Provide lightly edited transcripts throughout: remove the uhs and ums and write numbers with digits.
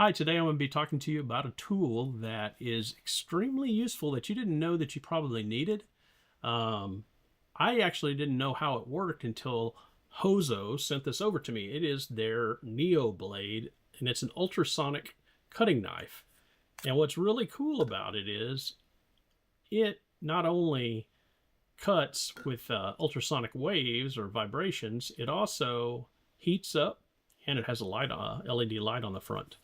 Hi, today I'm going to be talking to you about a tool that is extremely useful that you didn't know that you probably needed. I actually didn't know how it worked until HOZO sent this over to me. It is their NeoBlade, and it's an ultrasonic cutting knife. And what's really cool about it is it not only cuts with ultrasonic waves or vibrations, it also heats up, and it has a LED light on the front.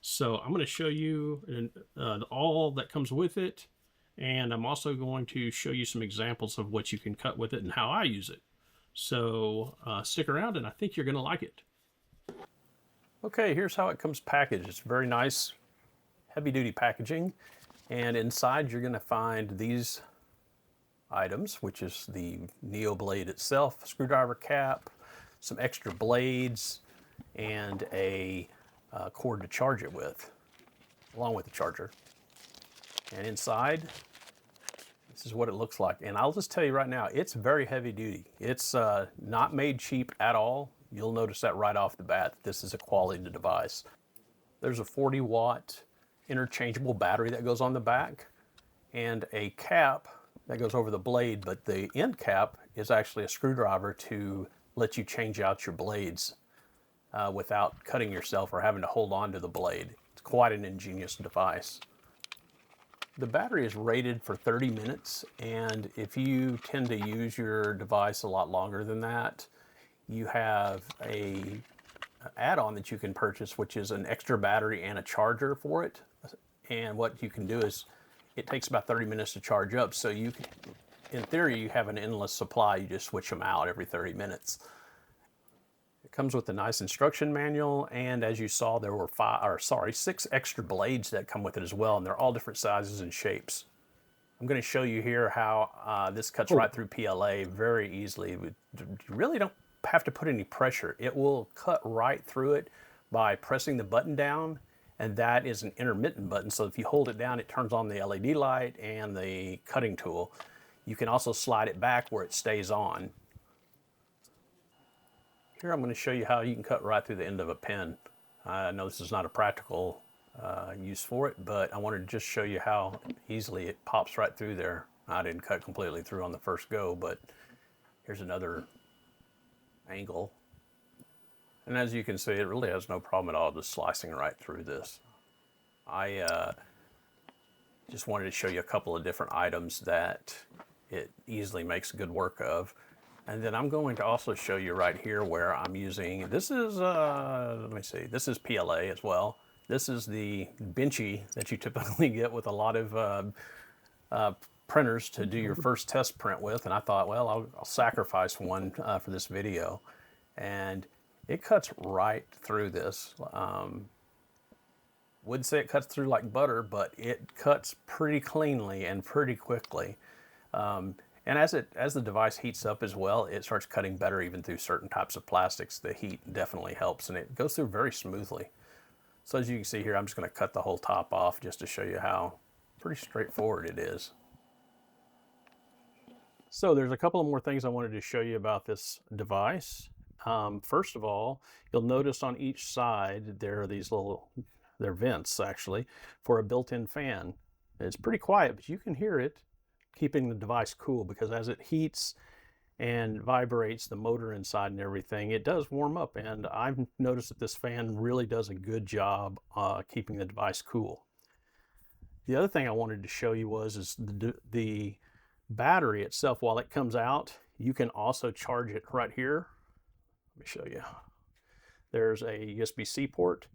So I'm going to show you all that comes with it, and I'm also going to show you some examples of what you can cut with it and how I use it. So stick around, and I think you're going to like it. Okay, here's how it comes packaged. It's very nice, heavy-duty packaging, and inside you're going to find these items, which is the NeoBlade itself, screwdriver cap, some extra blades, and a cord to charge it with, along with the charger. And inside, this is what it looks like. And I'll just tell you right now, it's very heavy duty. It's not made cheap at all. You'll notice that right off the bat. This is a quality device. There's a 40-watt interchangeable battery that goes on the back, and a cap that goes over the blade, but the end cap is actually a screwdriver to let you change out your blades without cutting yourself or having to hold on to the blade. It's quite an ingenious device. The battery is rated for 30 minutes, and if you tend to use your device a lot longer than that, you have a add-on that you can purchase, which is an extra battery and a charger for it. And what you can do is it takes about 30 minutes to charge up, so you can, in theory, you have an endless supply. You just switch them out every 30 minutes. It comes with a nice instruction manual, and as you saw, there were 6 extra blades that come with it as well, and they're all different sizes and shapes. I'm going to show you here how this cuts right through PLA very easily. You really don't have to put any pressure. It will cut right through it by pressing the button down, and that is an intermittent button, so if you hold it down, it turns on the LED light and the cutting tool. You can also slide it back where it stays on. Here I'm going to show you how you can cut right through the end of a pen. I know this is not a practical use for it, but I wanted to just show you how easily it pops right through there. I didn't cut completely through on the first go, but here's another angle. And as you can see, it really has no problem at all just slicing right through this. I just wanted to show you a couple of different items that it easily makes good work of. And then I'm going to also show you right here where I'm using, this is, let me see, this is PLA as well. This is the benchy that you typically get with a lot of printers to do your first test print with. And I thought, well, I'll sacrifice one for this video. And it cuts right through this. Wouldn't say it cuts through like butter, but it cuts pretty cleanly and pretty quickly. And as the device heats up as well, it starts cutting better even through certain types of plastics. The heat definitely helps, and it goes through very smoothly. So as you can see here, I'm just going to cut the whole top off just to show you how pretty straightforward it is. So there's a couple of more things I wanted to show you about this device. First of all, you'll notice on each side there are these they're vents actually, for a built-in fan. It's pretty quiet, but you can hear it keeping the device cool, because as it heats and vibrates the motor inside and everything, it does warm up, and I've noticed that this fan really does a good job keeping the device cool. The other thing I wanted to show you is the battery itself. While it comes out, you can also charge it right here. Let me show you. There's a USB-C port.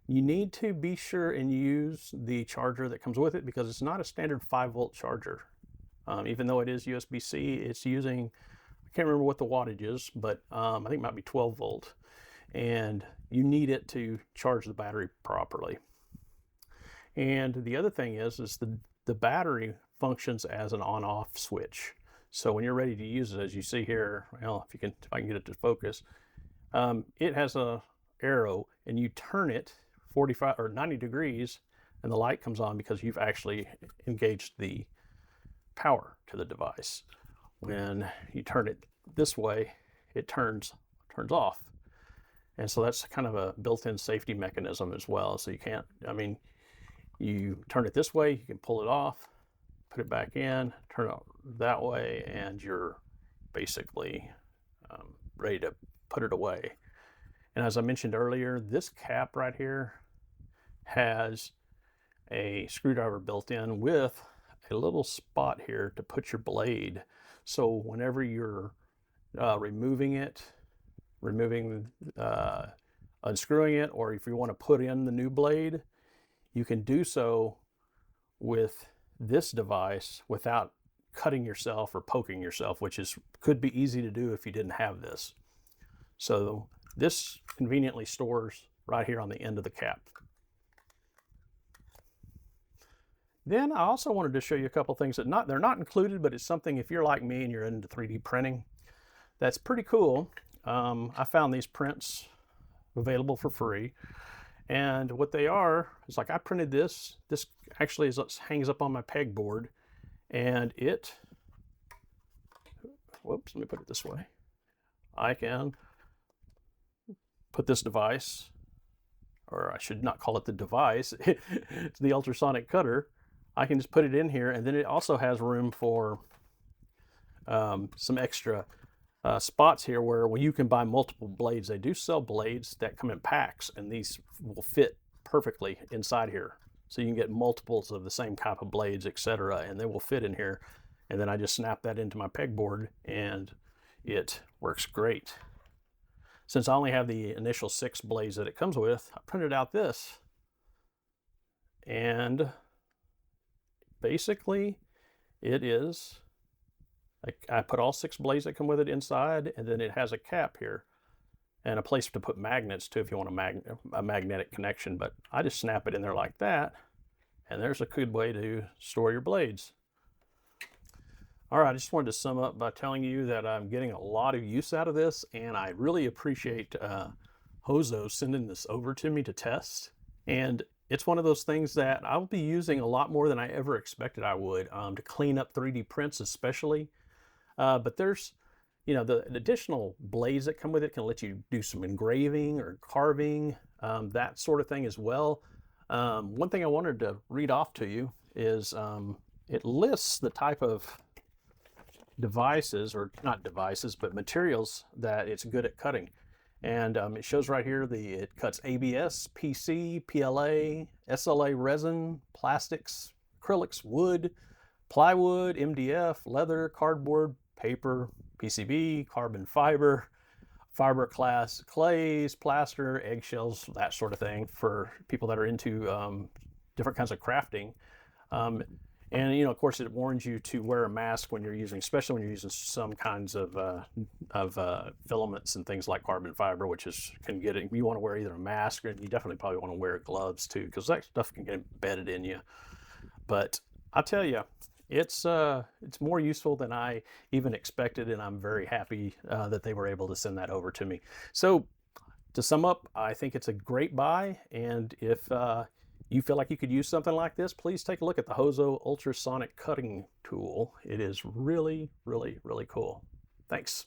You need to be sure and use the charger that comes with it, because it's not a standard 5-volt charger. Even though it is USB-C, it's using, I can't remember what the wattage is, but I think it might be 12 volt. And you need it to charge the battery properly. And the other thing is the battery functions as an on-off switch. So when you're ready to use it, as you see here, well, if I can get it to focus, it has a arrow, and you turn it 45 or 90 degrees, and the light comes on because you've actually engaged the power to the device. When you turn it this way, it turns off. And so that's kind of a built-in safety mechanism as well. So you can't, I mean, you turn it this way, you can pull it off, put it back in, turn it that way, and you're basically ready to put it away. And as I mentioned earlier, this cap right here has a screwdriver built in with a little spot here to put your blade. So whenever you're unscrewing it, or if you want to put in the new blade, you can do so with this device without cutting yourself or poking yourself, which could be easy to do if you didn't have this. So this conveniently stores right here on the end of the cap. Then I also wanted to show you a couple things that they're not included, but it's something, if you're like me and you're into 3D printing, that's pretty cool. I found these prints available for free. And what they are is, like, I printed this. This actually hangs up on my pegboard, and whoops, let me put it this way. I can put this device, or I should not call it the device, it's the ultrasonic cutter. I can just put it in here, and then it also has room for some extra spots here where you can buy multiple blades. They do sell blades that come in packs, and these will fit perfectly inside here. So you can get multiples of the same type of blades, etc., and they will fit in here. And then I just snap that into my pegboard, and it works great. Since I only have the initial 6 blades that it comes with, I printed out this, and basically it is, I put all 6 blades that come with it inside, and then it has a cap here and a place to put magnets too if you want a magnetic connection. But I just snap it in there like that, and there's a good way to store your blades. All right, I just wanted to sum up by telling you that I'm getting a lot of use out of this, and I really appreciate HOZO sending this over to me to test. And it's one of those things that I'll be using a lot more than I ever expected I would, to clean up 3D prints especially. But there's, the additional blades that come with it can let you do some engraving or carving, that sort of thing as well. One thing I wanted to read off to you is it lists the type of devices, or not devices, but materials that it's good at cutting. And it shows right here it cuts ABS, PC, PLA, SLA resin, plastics, acrylics, wood, plywood, MDF, leather, cardboard, paper, PCB, carbon fiber, fiberglass, clays, plaster, eggshells, that sort of thing for people that are into different kinds of crafting. And of course, it warns you to wear a mask when you're using, especially when you're using some kinds of filaments and things like carbon fiber, which can get it. You want to wear either a mask, or you definitely probably want to wear gloves too, because that stuff can get embedded in you. But I tell you, it's more useful than I even expected, and I'm very happy that they were able to send that over to me. So to sum up, I think it's a great buy, and if you feel like you could use something like this, please take a look at the HOZO Ultrasonic cutting tool. It is really, really, really cool. Thanks.